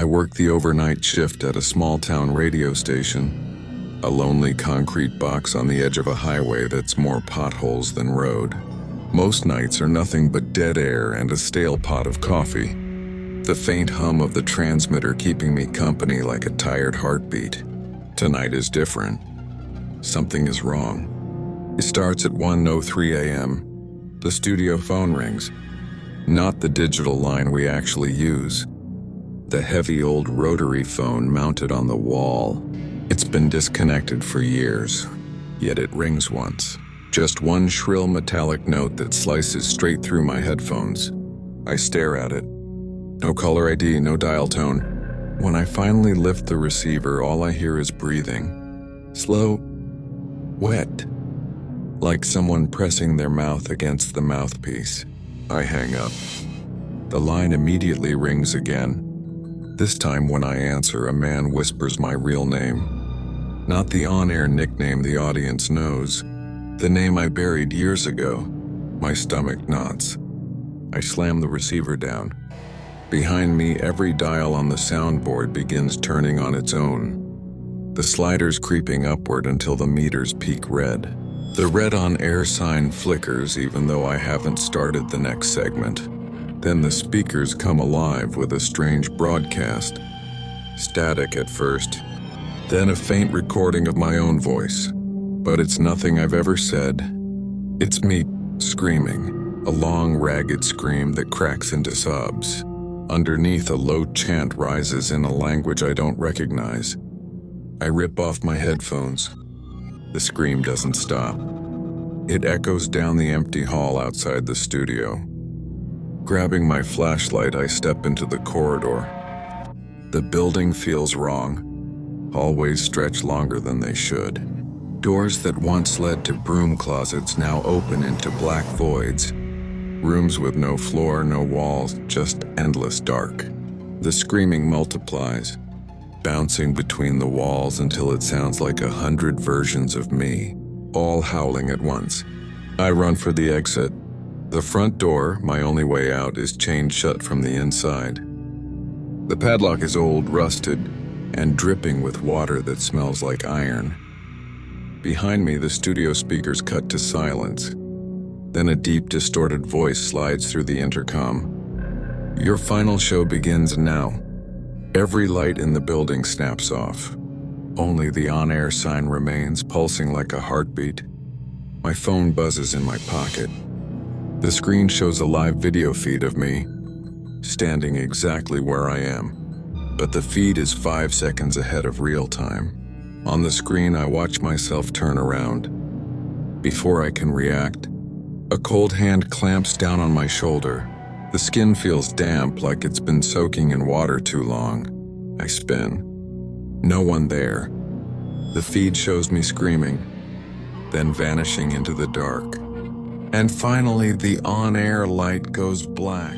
work the overnight shift at a small-town radio station, a lonely concrete box on the edge of a highway that's more potholes than road. Most nights are nothing but dead air and a stale pot of coffee, the faint hum of the transmitter keeping me company like a tired heartbeat. Tonight is different. Something is wrong. It starts at 1:03 a.m. The studio phone rings. Not the digital line we actually use. The heavy old rotary phone mounted on the wall. It's been disconnected for years, yet it rings once. Just one shrill metallic note that slices straight through my headphones. I stare at it. No caller ID, no dial tone. When I finally lift the receiver, all I hear is breathing. Slow, wet, like someone pressing their mouth against the mouthpiece. I hang up. The line immediately rings again. This time when I answer, a man whispers my real name. Not the on-air nickname the audience knows. The name I buried years ago. My stomach knots. I slam the receiver down. Behind me, every dial on the soundboard begins turning on its own. The sliders creeping upward until the meters peak red. The red on-air sign flickers even though I haven't started the next segment. Then the speakers come alive with a strange broadcast. Static at first, then a faint recording of my own voice. But it's nothing I've ever said. It's me screaming, a long, ragged scream that cracks into sobs. Underneath, a low chant rises in a language I don't recognize. I rip off my headphones. The scream doesn't stop. It echoes down the empty hall outside the studio. Grabbing my flashlight, I step into the corridor. The building feels wrong. Hallways stretch longer than they should. Doors that once led to broom closets now open into black voids. Rooms with no floor, no walls, just endless dark. The screaming multiplies, bouncing between the walls until it sounds like 100 versions of me, all howling at once. I run for the exit. The front door, my only way out, is chained shut from the inside. The padlock is old, rusted, and dripping with water that smells like iron. Behind me, the studio speakers cut to silence. Then a deep, distorted voice slides through the intercom. Your final show begins now. Every light in the building snaps off. Only the on-air sign remains, pulsing like a heartbeat. My phone buzzes in my pocket. The screen shows a live video feed of me, standing exactly where I am. But the feed is 5 seconds ahead of real time. On the screen, I watch myself turn around. Before I can react, a cold hand clamps down on my shoulder. The skin feels damp, like it's been soaking in water too long. I spin. No one there. The feed shows me screaming, then vanishing into the dark. And finally, the on-air light goes black.